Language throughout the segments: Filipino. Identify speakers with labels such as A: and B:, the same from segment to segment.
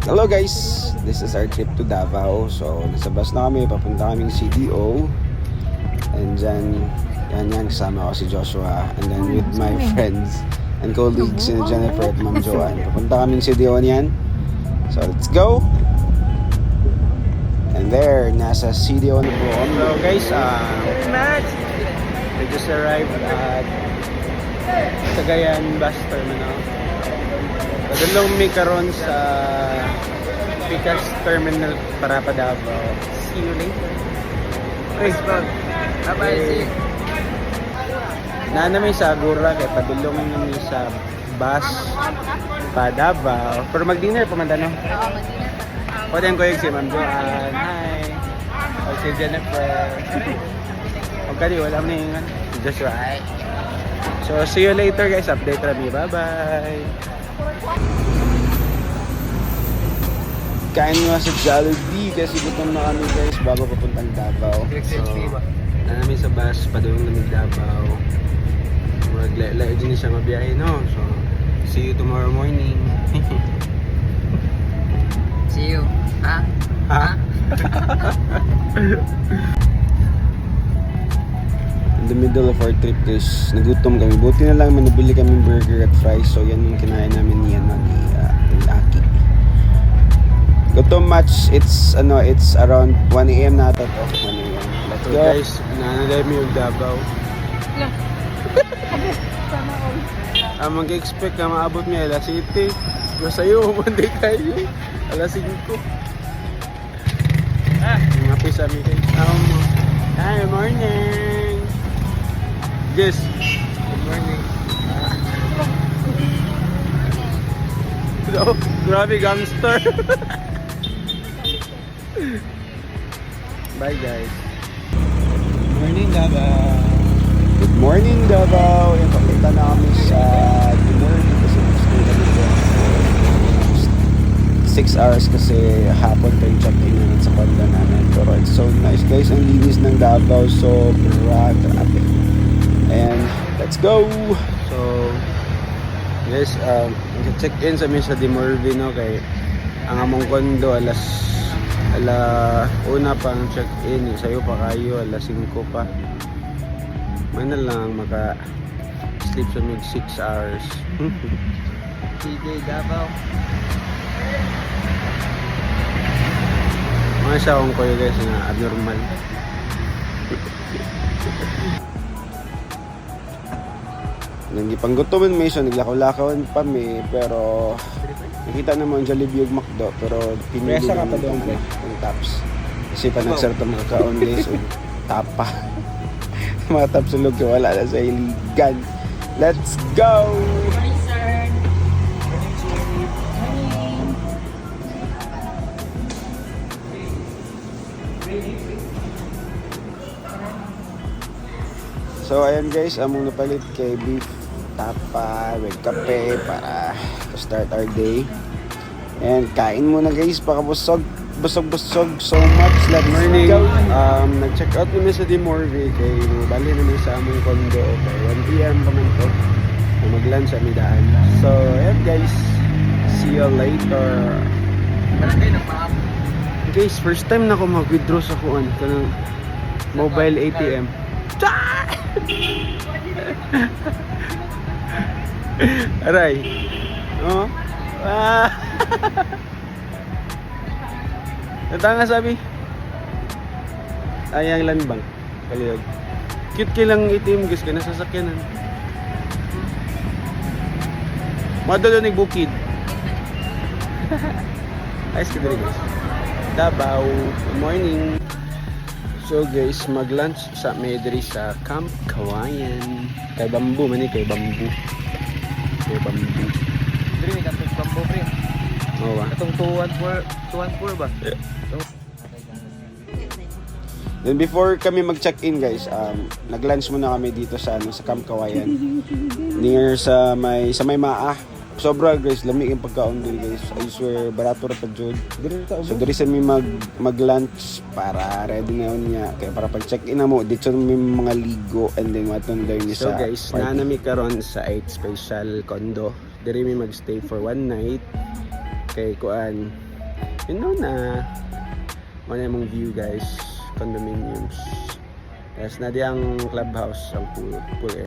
A: Hello guys, this is our trip to Davao. So nasa bus na kami, papunta kaming CDO. And then, yan, kasama ko si Joshua. And then with my friends and colleagues, si Jennifer at Ma'am Joanne. Papunta kaming CDO niyan. So let's go! And there, nasa CDO na po. So guys, we just arrived at Cagayan Bus Terminal. Padulong mi karon sa Picas Terminal para pa Davao. See you later. Praise God. Bye-bye. Naana may sa Agura kay padulong mi sa bus pa Davao. Pero mag-dinner pa man no?
B: Oo, mag-dinner pa.
A: Pwede ko yung si Ma'am Joanne. Hi. O si Jennifer. O kadi wala mo na yung Joshua. Hi. So see you later guys. Update kami. Bye-bye. Kain nga sa Jollibee kasi gutom na kami guys bago papuntang Davao. So, namin sa bus, padulong namin Davao. Mag-layo din siya mabiyahe, no? So, see you tomorrow morning.
B: See you. Ha?
A: Ha? In the middle of our trip guys, nagutom kami. Buti na lang manabili kami burger at fries. So, yan yung kinain namin ni Aki. Gutom match, it's around 1 AM na ito. 1 AM. Let's go. Guys, nanalay mo yung Davao. Mag-expect na maabot niya alas 7. Pero sa'yo, Monday kayo. Alas 5. Mga pisa mi kayo. Hi, morning. Yes. Good morning. Oh, grabe gangster. Bye guys. Good morning Davao. Good morning Davao. Yung papunta na kami sa Dimorny kasi stay kami doon for 6 hours kasi hapon pa yung check-in namin sa condo namin. Pero it's so nice guys. Ang linis ng Davao. Grabe. And let's go. So guys, check-in sa amin sa Dimorny no kay ang among condo una pang check-in, sa'yo pa kayo, alas 5 pa. May na lang maka-sleep sa mid 6 hours.
B: DJ Davao.
A: Mga siya akong kayo guys na abnormal. Nagipanggutuman may siya, naglakaw-lakawan pa may, pero nakita naman ang Jollibee yung McDo, pero pinili naman yung tops. Kasi pa nagsarap mga kaon guys, tapa. Mga tops sa loob, wala na sa iligan. Let's go! So ayan guys, among napalit kay beef tapa with kape para start our day. And kain muna guys, pakabusog so much. Let's go. Nag-check out namin sa Dimorny kay bali namin sa among condo kay 1 PM pa man to. Mag-lunch sa midaan. So ayan guys, see you later.
B: Barangay ng Paam.
A: Guys, first time na ako mag-withdraw sa kuan kanang mobile ATM. Aray. Oh. Natanga sabi. Ayang land bank. Kaliyog. Cute kilang itim guys kana sasakyanan. Madalo ni bukid. Ayos ka dali guys. Davao. Good morning. So guys, mag-lunch sa Medri sa Camp Kawayan. Kay Bambu man kay Bambu. Kay Bambu.
B: Dili may kapit bambo pre.
A: Oo ba?
B: Atong 214 ba?
A: Yeah. Then before kami mag-check-in guys, nag-lunch muna kami dito sa Camp Kawayan. Near sa may Maa. Sobra guys, lamig yung pagkaon din guys. I swear, barato ra pa jud. So diri sa mi mag-lunch para ready na yun niya. Kaya para pag-check-in na mo, dito may mga ligo and then what on niya sa party. So guys, nanami karon sa 8 special condo. Diri mi mag-stay for 1 night. Kay kuan You know na. Ano yung view guys. Condominiums. Yes, na di ang clubhouse. Ang pool eh.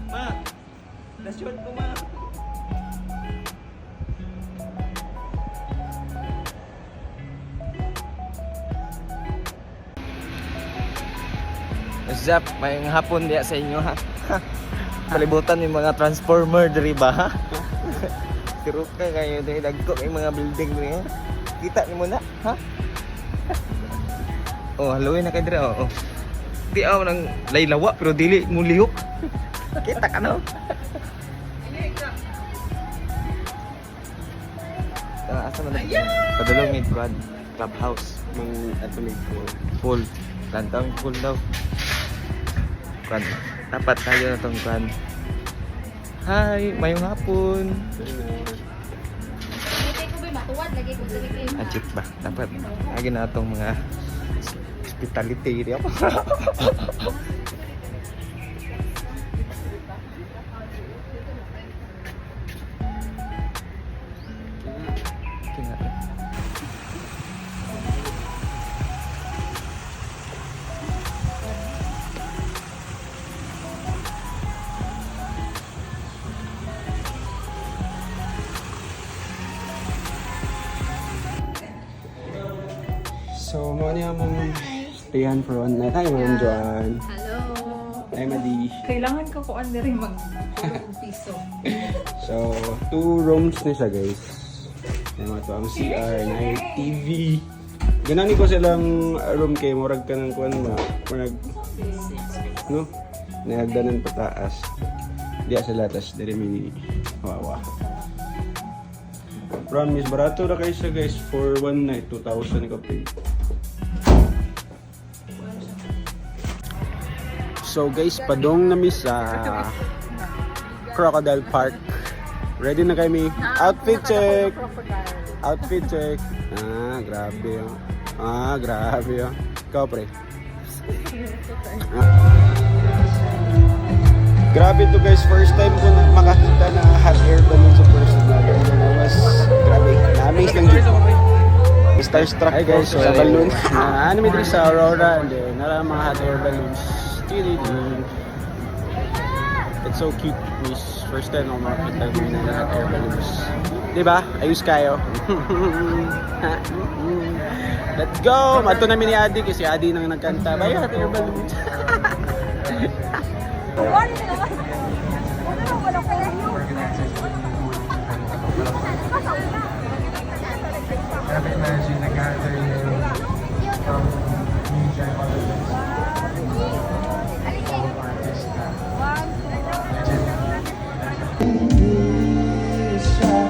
B: Ma! Nasyon ko, ma! Zap, may hapon diya sa inyo ha. Palibutan yung mga transformer diri ba ha? Tiro ka kayo diri dagko yung mga building diri ha. Kita niyo muna ha? Oh, haluin na kay diri oh. Di aw nang laylawa pero dili mo lihok. Kita ka no? Asa man na? Padulong mid quad clubhouse.
A: Mang atomic pool.
B: Pool. Lantaw yung pool daw. Kwan. Dapat tayo na tong kwan. Hi, mayong hapon. Ajit ba? Dapat. Lagi na itong mga hospitality. Di ako.
A: So, mo niya mong stayan for one night. Hi, Ma'am Joanne.
C: Hello.
A: Hi, Madi.
C: Kailangan ko kuan na rin mag piso.
A: So, 2 rooms na siya, guys. Yung mga to ang CR, na TV. Ganani ko silang room kay murag ka ng kuan ba? Murag, no? Nagdanan pataas. Diya sila, tas dari may wawa. Promise, barato na kayo siya, guys. For one night, 2,000 kapag. So guys, padong namin sa Crocodile Park. Ready na kami. Outfit check! Outfit check! Ah, grabe yun. Ah, grabe yun. Ikaw, pre. Grabe to guys, first time ko na makakita na hot air balloon sa personal. And I was, grabe, na-amaze lang dito. Starstruck hi guys, sa balloon. Ano may dito sa Aurora, and then nara mga hot air balloons. It's so cute, miss. First time ako makakita ko na hot air balloons. Diba? Ayos kayo. Let's go! Mato namin ni Adi kasi Adi nang nagkanta. Bye, hot air balloons.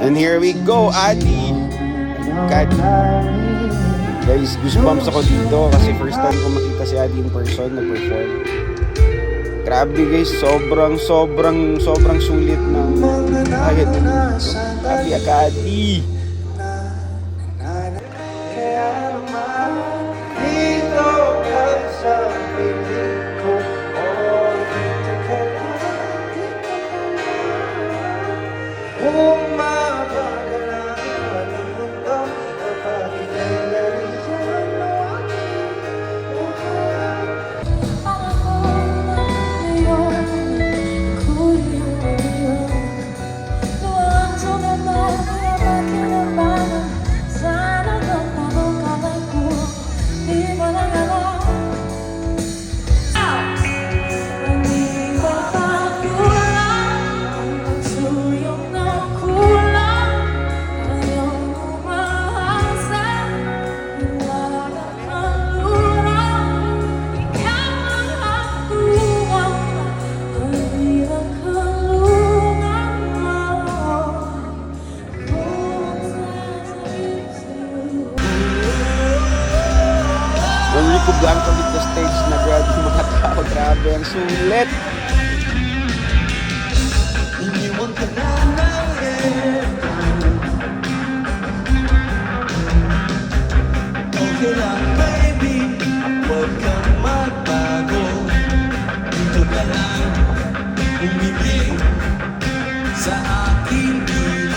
A: And here we go, Adi! God. Guys, goosebumps ako dito kasi first time ko makita si Adi in person na perform. Grabe guys, sobrang sulit ng hayat na dito. Happy ka, Adi! Rico Blanco with the stage na grabe yung mga tao, grabe ang sulit. Iniwan ka na namin. Okay lang baby, huwag kang magbago. Dito ka lang umibig sa aking piling.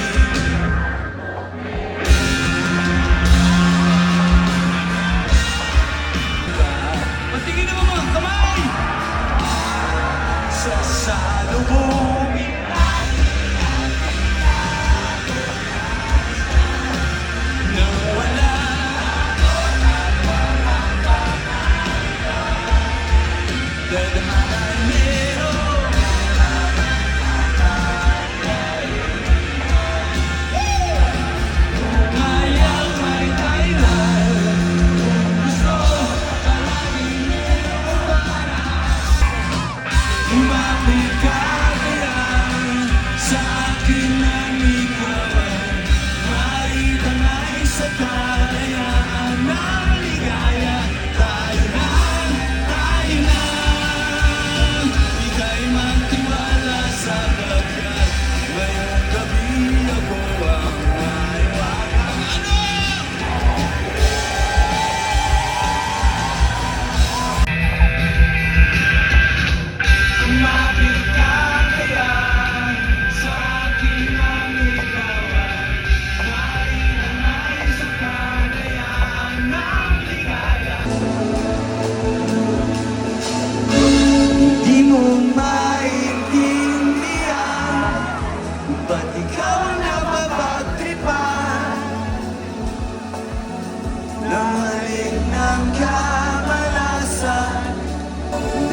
D: walang kamalasan,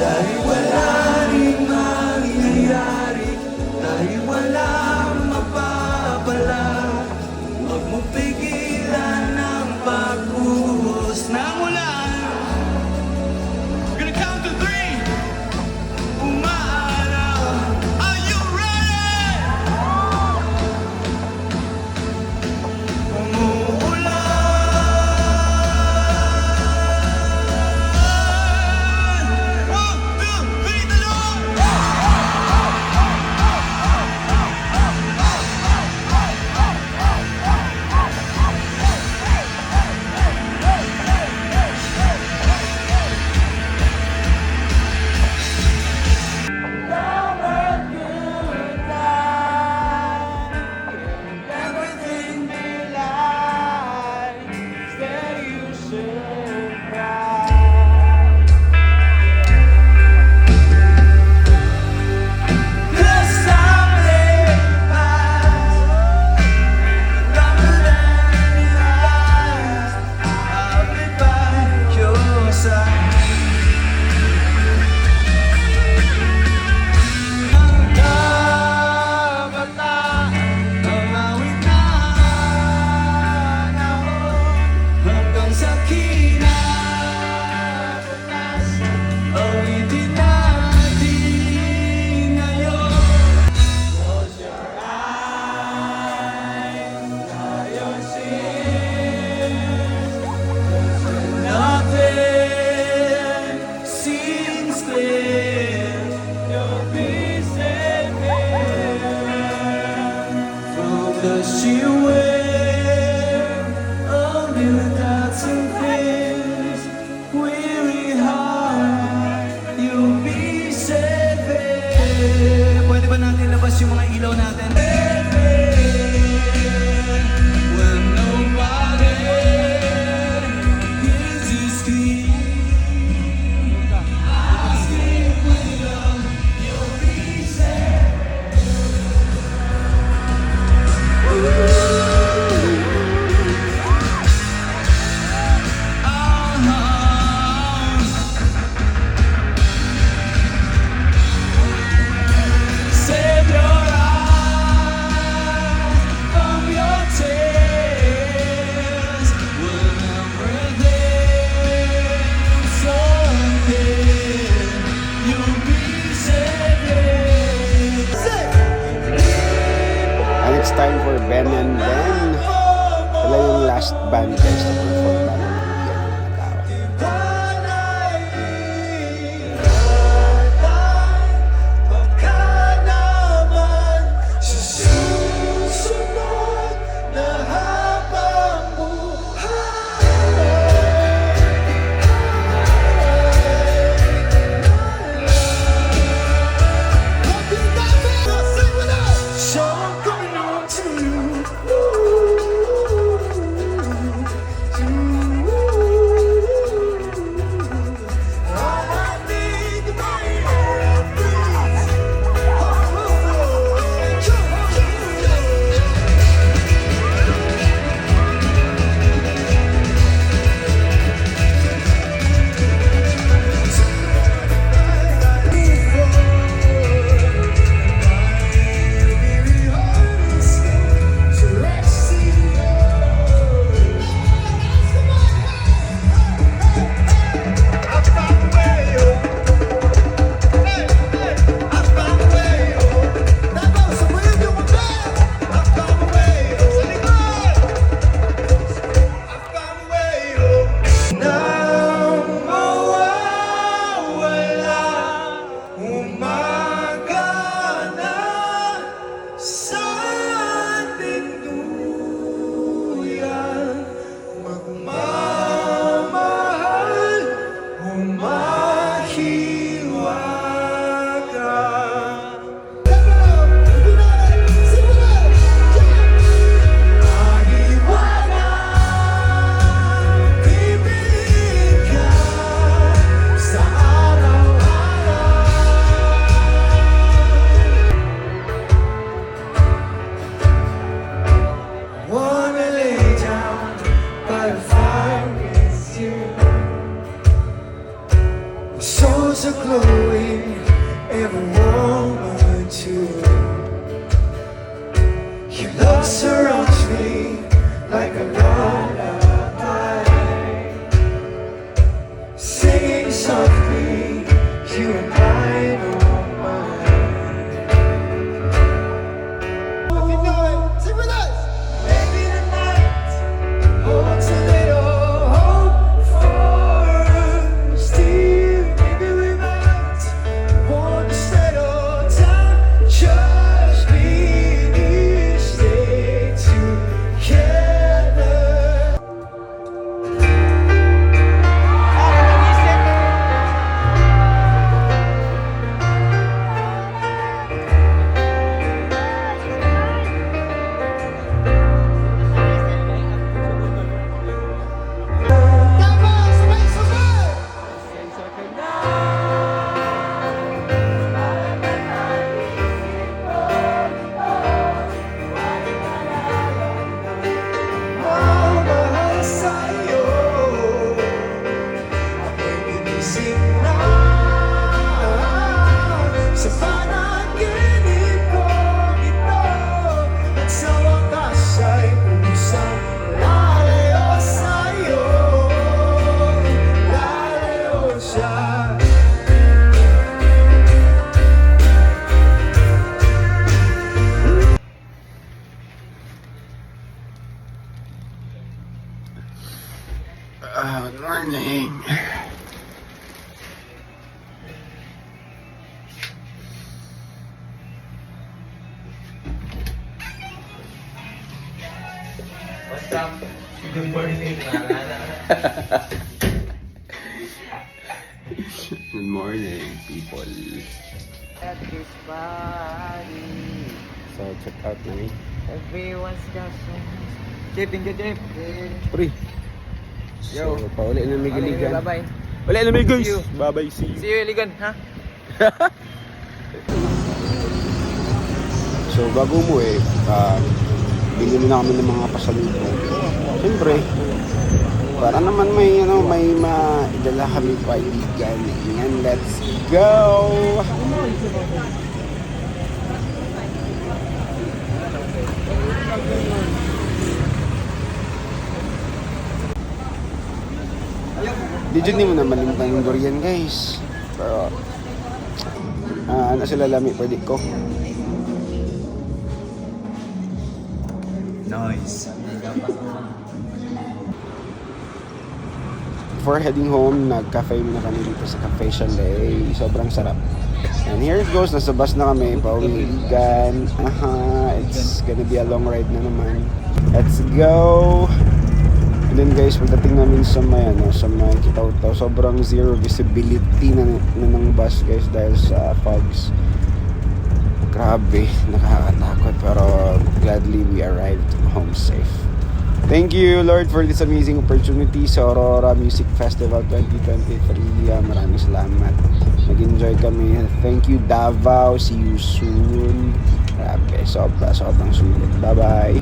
D: dahil wala rin mangyayari, dahil walang mapapala. Huwag mo pigilan ang pagbuhos ng ulan. Gonna count to three. Umaaraw. Are you ready? Umuulan. 1, 2, 3, talon! Everything be like that you should cry. 'Cause someday pass longer than it lasts. I'll be by your side. Hanggang sa kinabukasan, awitin natin ngayon. Close your eyes, dry your tears. Nothing seems clear. You'll be safe here from the sheer weight of your doubts and fears. Weary heart, you'll be safe here. Pwede ba natin labas yung mga ilaw natin? When nobody hears you scream, asking for love, you'll be safe. Save your eyes from your tears. When everything's so near, you'll be safe.
A: And it's time for Ben and Ben. Sila yung last band guys na perform namin ng Iyan ng Tao.
D: Baka naman susunod na habang buhay. So I'm going on to you. All I need to be so let's see. I found a way, hey, hey, I found a way, that goes the way you were bad. I found a way, I found a way, nang mawawala, umaga na sa ating duyan, magmamahal, humahiwaga. Mahiwaga, bibig ka sa araw-araw. Wanna lay down by the fire with you. so glowing, every woman too. Your love surrounds me like a lullaby, singing softly, you and I know mine. If you know it, sing with us. Maybe tonight holds a little hope for us. Still, maybe we might want to settle down, just maybe stay together. Mahal sa'yo, ako'y ginising na sa panaginip ko ito, at sa wakas ay pusang lalayo sa'yo, lalayo siya.
A: Good morning.
B: What's up? Good morning,
A: Good morning, people.
B: Everybody,
A: So, check out na eh.
B: everyone's got some. Chip, hindi chip.
A: Pre.
B: Yo.
A: So, pauli na may giligan.
B: Bye-bye.
A: Wala na may guys.
B: See you.
A: Bye-bye, see you.
B: See you, Ligan, ha?
A: So, bago umuwi, bili na kami ng mga pasalubong. Siyempre, para naman may, may maidala kami kaibigan. Yan, let's go! Di mo na malimutan yung durian, guys. Pero, ano sila lami, pwede ko.
B: Nice.
A: Before heading home, nag-cafe muna kami dito sa Cafe Chalet. Sobrang sarap. And here it goes, nasa bus na kami, pauwigan. It's gonna be a long ride na naman. Let's go! And then guys, pagdating namin sa may, sa may Kitaw-Taw, sobrang zero visibility na ng bus guys dahil sa fogs. Grabe, nakakatakot, pero gladly we arrived home safe. Thank you Lord for this amazing opportunity sa Aurora Music Festival 2023. Maraming salamat. Nag-enjoy kami. Thank you Davao. See you soon. Grabe, sobrang sulit. Bye-bye.